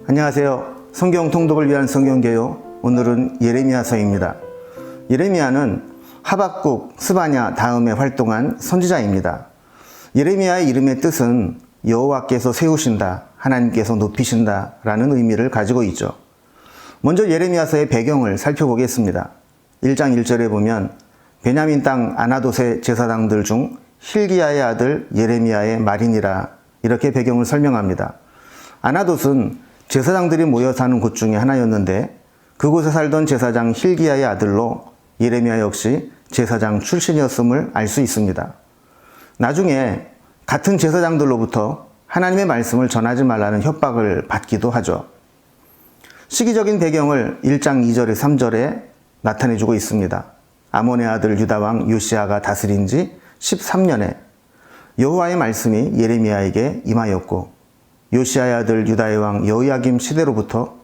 안녕하세요. 성경 통독을 위한 성경개요. 오늘은 예레미야서입니다. 예레미야는 하박국, 스바냐 다음에 활동한 선지자입니다. 예레미야의 이름의 뜻은 여호와께서 세우신다, 하나님께서 높이신다 라는 의미를 가지고 있죠. 먼저 예레미야서의 배경을 살펴보겠습니다. 1장 1절에 보면 베냐민 땅 아나돗의 제사장들 중 hil기야의 아들 예레미야의 말이니라, 이렇게 배경을 설명합니다. 아나돗은 제사장들이 모여 사는 곳 중에 하나였는데 그곳에 살던 제사장 hil기야의 아들로 예레미야 역시 제사장 출신이었음을 알 수 있습니다. 나중에 같은 제사장들로부터 하나님의 말씀을 전하지 말라는 협박을 받기도 하죠. 시기적인 배경을 1장 2절에 3절에 나타내주고 있습니다. 아몬의 아들 유다왕 요시야가 다스린 지 13년에 여호와의 말씀이 예레미야에게 임하였고, 요시야의 아들 유다의 왕 여호야김 시대로부터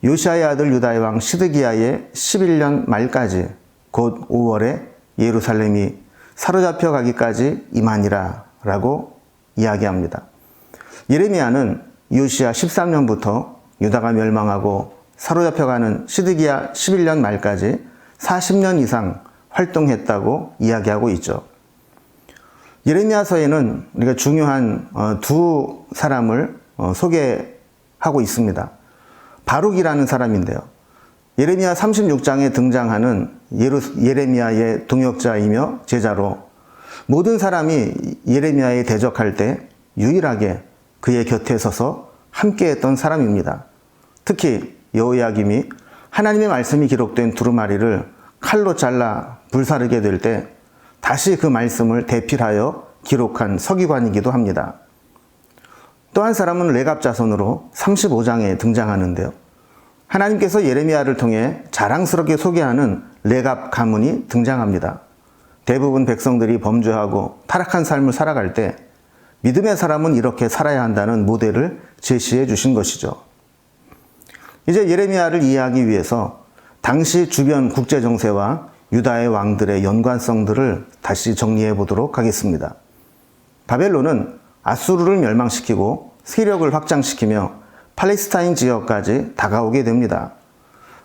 요시야의 아들 유다의 왕 시드기야의 11년 말까지 곧 5월에 예루살렘이 사로잡혀 가기까지 임하니라 라고 이야기합니다. 예레미야는 요시야 13년부터 유다가 멸망하고 사로잡혀가는 시드기야 11년 말까지 40년 이상 활동했다고 이야기하고 있죠. 예레미야서에는 우리가 중요한 두 사람을 소개하고 있습니다. 바룩이라는 사람인데요. 예레미야 36장에 등장하는 예레미야의 동역자이며 제자로 모든 사람이 예레미야에 대적할 때 유일하게 그의 곁에 서서 함께했던 사람입니다. 특히 여호야김이 하나님의 말씀이 기록된 두루마리를 칼로 잘라 불사르게 될 때 다시 그 말씀을 대필하여 기록한 서기관이기도 합니다. 또 한 사람은 레갑 자손으로 35장에 등장하는데요. 하나님께서 예레미야를 통해 자랑스럽게 소개하는 레갑 가문이 등장합니다. 대부분 백성들이 범죄하고 타락한 삶을 살아갈 때 믿음의 사람은 이렇게 살아야 한다는 모델을 제시해 주신 것이죠. 이제 예레미야를 이해하기 위해서 당시 주변 국제 정세와 유다의 왕들의 연관성들을 다시 정리해 보도록 하겠습니다. 바벨론은 아수르를 멸망시키고 세력을 확장시키며 팔레스타인 지역까지 다가오게 됩니다.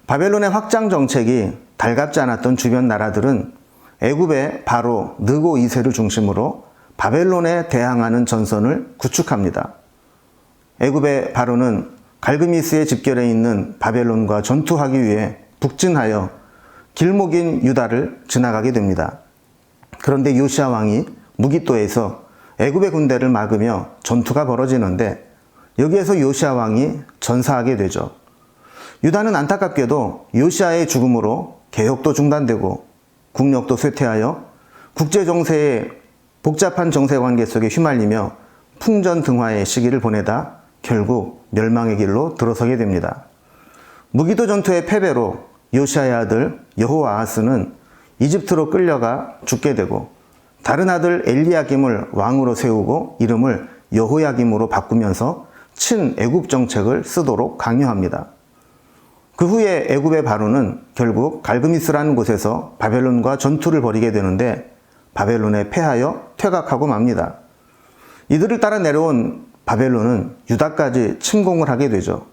바벨론의 확장 정책이 달갑지 않았던 주변 나라들은 애굽의 바로 느고 2세를 중심으로 바벨론에 대항하는 전선을 구축합니다. 애굽의 바로는 갈그미스의 집결해 있는 바벨론과 전투하기 위해 북진하여 길목인 유다를 지나가게 됩니다. 그런데 요시야 왕이 무기또에서 애굽의 군대를 막으며 전투가 벌어지는데 여기에서 요시야 왕이 전사하게 되죠. 유다는 안타깝게도 요시야의 죽음으로 개혁도 중단되고 국력도 쇠퇴하여 국제 정세의 복잡한 정세 관계 속에 휘말리며 풍전등화의 시기를 보내다 결국 멸망의 길로 들어서게 됩니다. 무기도 전투의 패배로 요시야의 아들 여호아하스는 이집트로 끌려가 죽게 되고 다른 아들 엘리야김을 왕으로 세우고 이름을 여호야김으로 바꾸면서 친애굽 정책을 쓰도록 강요합니다. 그 후에 애굽의 바로는 결국 갈그미스라는 곳에서 바벨론과 전투를 벌이게 되는데 바벨론에 패하여 퇴각하고 맙니다. 이들을 따라 내려온 바벨론은 유다까지 침공을 하게 되죠.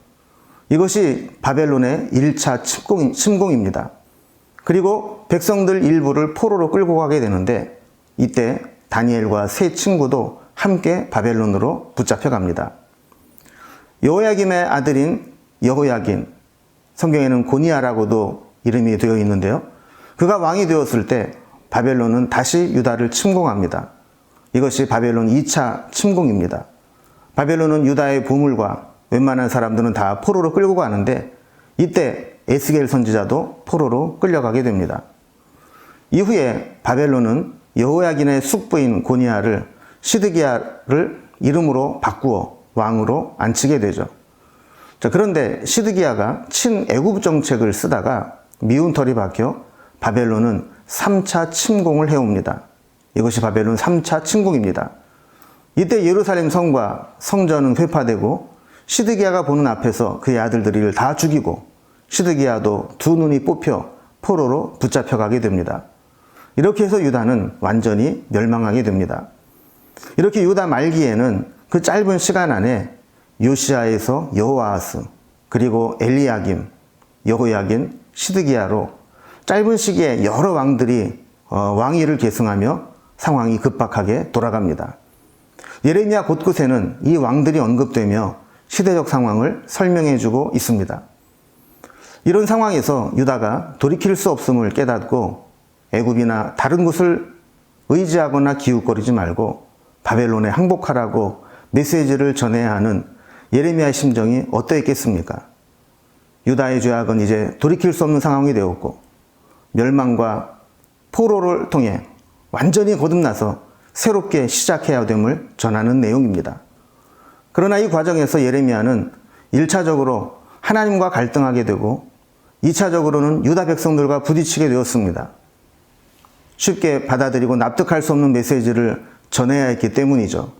이것이 바벨론의 1차 침공입니다. 그리고 백성들 일부를 포로로 끌고 가게 되는데 이때 다니엘과 세 친구도 함께 바벨론으로 붙잡혀갑니다. 여호야김의 아들인 여호야긴, 성경에는 고니야라고도 이름이 되어 있는데요. 그가 왕이 되었을 때 바벨론은 다시 유다를 침공합니다. 이것이 바벨론 2차 침공입니다. 바벨론은 유다의 보물과 웬만한 사람들은 다 포로로 끌고 가는데 이때 에스겔 선지자도 포로로 끌려가게 됩니다. 이후에 바벨론은 여호야긴의 숙부인 고니야를 시드기야를 이름으로 바꾸어 왕으로 앉히게 되죠. 그런데 시드기야가 친애굽 정책을 쓰다가 미운 털이 박혀 바벨론은 3차 침공을 해옵니다. 이것이 바벨론 3차 침공입니다. 이때 예루살렘 성과 성전은 회파되고 시드기야가 보는 앞에서 그의 아들들을 다 죽이고 시드기야도 두 눈이 뽑혀 포로로 붙잡혀가게 됩니다. 이렇게 해서 유다는 완전히 멸망하게 됩니다. 이렇게 유다 말기에는 그 짧은 시간 안에 요시아에서 여호아하스, 그리고 엘리야김, 여호야긴, 시드기야로 짧은 시기에 여러 왕들이 왕위를 계승하며 상황이 급박하게 돌아갑니다. 예레미야 곳곳에는 이 왕들이 언급되며 시대적 상황을 설명해주고 있습니다. 이런 상황에서 유다가 돌이킬 수 없음을 깨닫고 애굽이나 다른 곳을 의지하거나 기웃거리지 말고 바벨론에 항복하라고 메시지를 전해야 하는 예레미야의 심정이 어떠했겠습니까? 유다의 죄악은 이제 돌이킬 수 없는 상황이 되었고 멸망과 포로를 통해 완전히 거듭나서 새롭게 시작해야 됨을 전하는 내용입니다. 그러나 이 과정에서 예레미야는 1차적으로 하나님과 갈등하게 되고 2차적으로는 유다 백성들과 부딪히게 되었습니다. 쉽게 받아들이고 납득할 수 없는 메시지를 전해야 했기 때문이죠.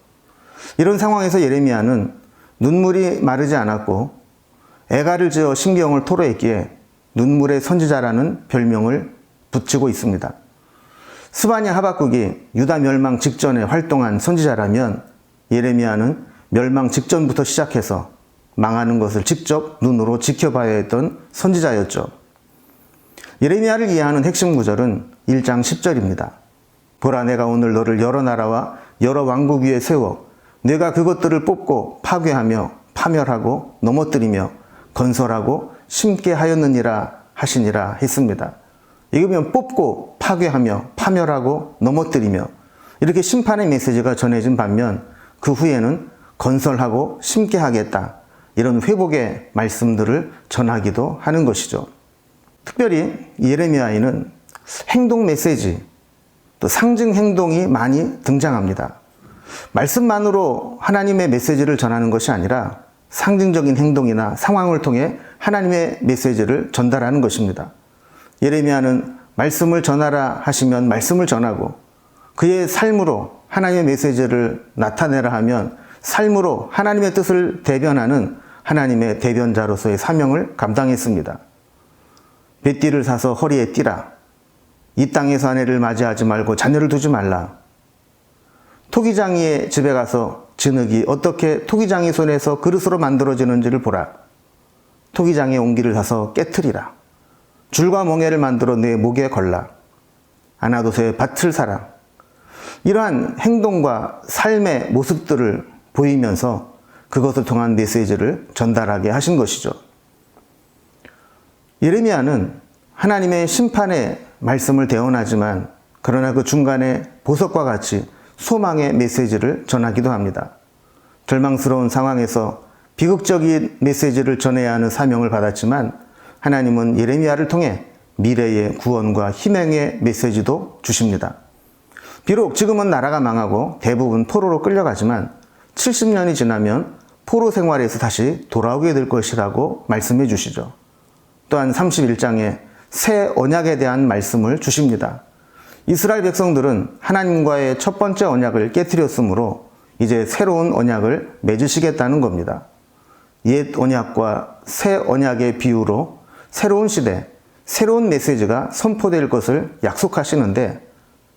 이런 상황에서 예레미야는 눈물이 마르지 않았고 애가를 지어 심경을 토로했기에 눈물의 선지자라는 별명을 붙이고 있습니다. 스바냐 하박국이 유다 멸망 직전에 활동한 선지자라면 예레미야는 멸망 직전부터 시작해서 망하는 것을 직접 눈으로 지켜봐야 했던 선지자였죠. 예레미야를 이해하는 핵심 구절은 1장 10절입니다. 보라, 내가 오늘 너를 여러 나라와 여러 왕국 위에 세워 내가 그것들을 뽑고 파괴하며 파멸하고 넘어뜨리며 건설하고 심게 하였느니라 하시니라 했습니다. 이거면 뽑고 파괴하며 파멸하고 넘어뜨리며 이렇게 심판의 메시지가 전해진 반면 그 후에는 건설하고 심게 하겠다, 이런 회복의 말씀들을 전하기도 하는 것이죠. 특별히 예레미야에는 행동 메시지, 또 상징 행동이 많이 등장합니다. 말씀만으로 하나님의 메시지를 전하는 것이 아니라 상징적인 행동이나 상황을 통해 하나님의 메시지를 전달하는 것입니다. 예레미야는 말씀을 전하라 하시면 말씀을 전하고 그의 삶으로 하나님의 메시지를 나타내라 하면 삶으로 하나님의 뜻을 대변하는 하나님의 대변자로서의 사명을 감당했습니다. 뱃띠를 사서 허리에 띠라. 이 땅에서 아내를 맞이하지 말고 자녀를 두지 말라. 토기장이의 집에 가서 진흙이 어떻게 토기장이 손에서 그릇으로 만들어지는지를 보라. 토기장의 옹기를 사서 깨트리라. 줄과 멍에를 만들어 내 목에 걸라. 아나도스의 밭을 사라. 이러한 행동과 삶의 모습들을 보이면서 그것을 통한 메시지를 전달하게 하신 것이죠. 예레미야는 하나님의 심판의 말씀을 대언하지만 그러나 그 중간에 보석과 같이 소망의 메시지를 전하기도 합니다. 절망스러운 상황에서 비극적인 메시지를 전해야 하는 사명을 받았지만 하나님은 예레미야를 통해 미래의 구원과 희망의 메시지도 주십니다. 비록 지금은 나라가 망하고 대부분 포로로 끌려가지만 70년이 지나면 포로 생활에서 다시 돌아오게 될 것이라고 말씀해 주시죠. 또한 31장에 새 언약에 대한 말씀을 주십니다. 이스라엘 백성들은 하나님과의 첫 번째 언약을 깨뜨렸으므로 이제 새로운 언약을 맺으시겠다는 겁니다. 옛 언약과 새 언약의 비유로 새로운 시대, 새로운 메시지가 선포될 것을 약속하시는데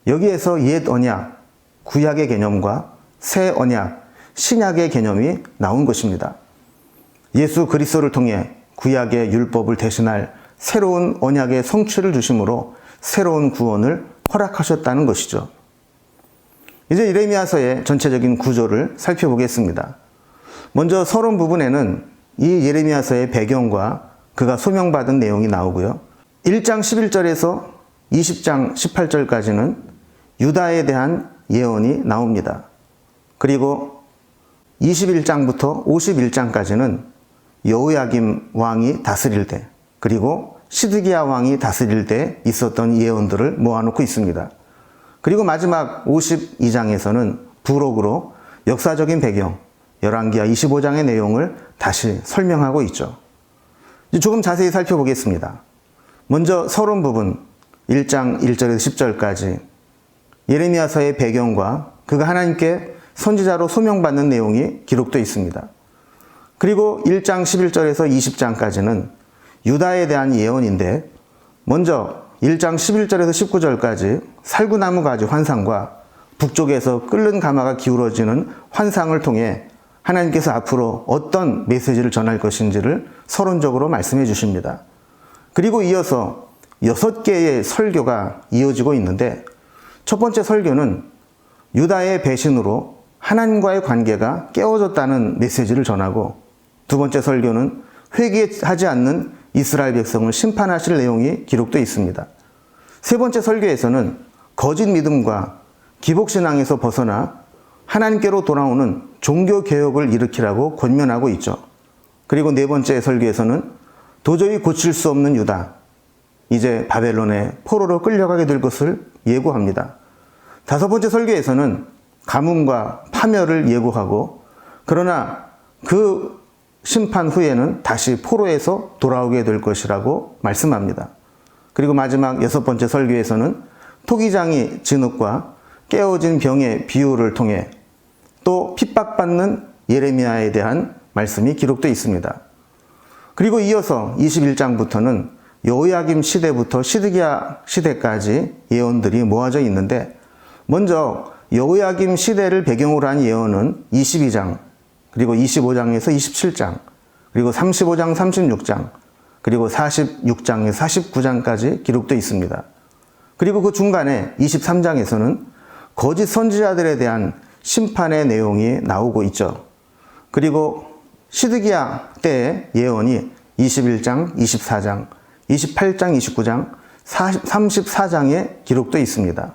여기에서 옛 언약, 구약의 개념과 새 언약, 신약의 개념이 나온 것입니다. 예수 그리스도를 통해 구약의 율법을 대신할 새로운 언약의 성취를 주심으로 새로운 구원을 허락하셨다는 것이죠. 이제 예레미야서의 전체적인 구조를 살펴보겠습니다. 먼저 서론 부분에는 이 예레미야서의 배경과 그가 소명받은 내용이 나오고요. 1장 11절에서 20장 18절까지는 유다에 대한 예언이 나옵니다. 그리고 21장부터 51장까지는 여호야김 왕이 다스릴 때, 그리고 시드기야 왕이 다스릴 때 있었던 예언들을 모아놓고 있습니다. 그리고 마지막 52장에서는 부록으로 역사적인 배경, 열왕기하 25장의 내용을 다시 설명하고 있죠. 이제 조금 자세히 살펴보겠습니다. 먼저 서론 부분 1장 1절에서 10절까지 예레미야서의 배경과 그가 하나님께 선지자로 소명받는 내용이 기록되어 있습니다. 그리고 1장 11절에서 20장까지는 유다에 대한 예언인데 먼저 1장 11절에서 19절까지 살구나무 가지 환상과 북쪽에서 끓는 가마가 기울어지는 환상을 통해 하나님께서 앞으로 어떤 메시지를 전할 것인지를 서론적으로 말씀해 주십니다. 그리고 이어서 6개의 설교가 이어지고 있는데, 첫 번째 설교는 유다의 배신으로 하나님과의 관계가 깨어졌다는 메시지를 전하고, 두 번째 설교는 회개하지 않는 이스라엘 백성을 심판하실 내용이 기록되어 있습니다. 세 번째 설교에서는 거짓 믿음과 기복신앙에서 벗어나 하나님께로 돌아오는 종교개혁을 일으키라고 권면하고 있죠. 그리고 네 번째 설교에서는 도저히 고칠 수 없는 유다, 이제 바벨론의 포로로 끌려가게 될 것을 예고합니다. 다섯 번째 설교에서는 가뭄과 파멸을 예고하고, 그러나 그 심판 후에는 다시 포로에서 돌아오게 될 것이라고 말씀합니다. 그리고 마지막 여섯 번째 설교에서는 토기장이 진흙과 깨어진 병의 비유를 통해 또 핍박받는 예레미야에 대한 말씀이 기록되어 있습니다. 그리고 이어서 21장부터는 여호야김 시대부터 시드기야 시대까지 예언들이 모아져 있는데, 먼저 여호야김 시대를 배경으로 한 예언은 22장, 그리고 25장에서 27장, 그리고 35장, 36장, 그리고 46장에서 49장까지 기록되어 있습니다. 그리고 그 중간에 23장에서는 거짓 선지자들에 대한 심판의 내용이 나오고 있죠. 그리고 시드기야 때의 예언이 21장, 24장, 28장, 29장, 34장에 기록되어 있습니다.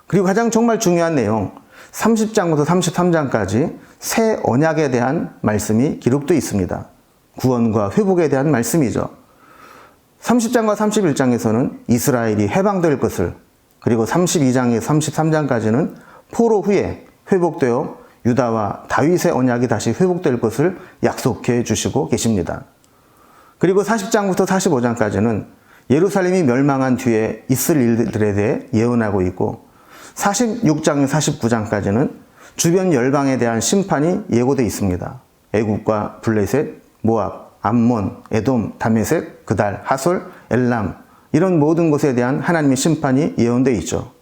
그리고 가장 정말 중요한 내용, 30장부터 33장까지 새 언약에 대한 말씀이 기록되어 있습니다. 구원과 회복에 대한 말씀이죠. 30장과 31장에서는 이스라엘이 해방될 것을, 그리고 32장에서 33장까지는 포로 후에 회복되어 유다와 다윗의 언약이 다시 회복될 것을 약속해 주시고 계십니다. 그리고 40장부터 45장까지는 예루살렘이 멸망한 뒤에 있을 일들에 대해 예언하고 있고, 46장에서 49장까지는 주변 열방에 대한 심판이 예고되어 있습니다. 애굽과 블레셋, 모압, 암몬, 에돔, 다메섹, 그달, 하솔, 엘람, 이런 모든 곳에 대한 하나님의 심판이 예언되어 있죠.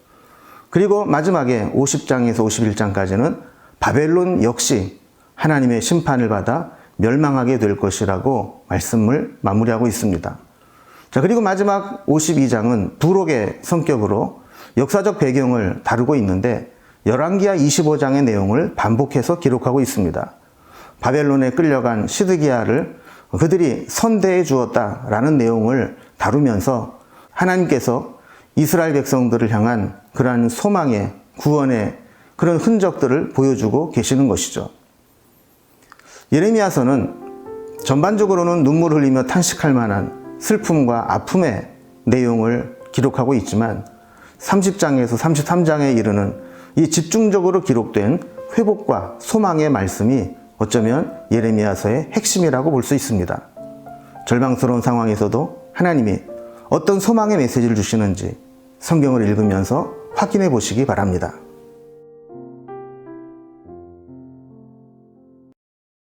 그리고 마지막에 50장에서 51장까지는 바벨론 역시 하나님의 심판을 받아 멸망하게 될 것이라고 말씀을 마무리하고 있습니다. 자, 그리고 마지막 52장은 부록의 성격으로 역사적 배경을 다루고 있는데, 열왕기하 25장의 내용을 반복해서 기록하고 있습니다. 바벨론에 끌려간 시드기야를 그들이 선대해 주었다라는 내용을 다루면서 하나님께서 이스라엘 백성들을 향한 그러한 소망의, 구원의 그런 흔적들을 보여주고 계시는 것이죠. 예레미야서는 전반적으로는 눈물 흘리며 탄식할 만한 슬픔과 아픔의 내용을 기록하고 있지만, 30장에서 33장에 이르는 이 집중적으로 기록된 회복과 소망의 말씀이 어쩌면 예레미야서의 핵심이라고 볼 수 있습니다. 절망스러운 상황에서도 하나님이 어떤 소망의 메시지를 주시는지 성경을 읽으면서 확인해 보시기 바랍니다.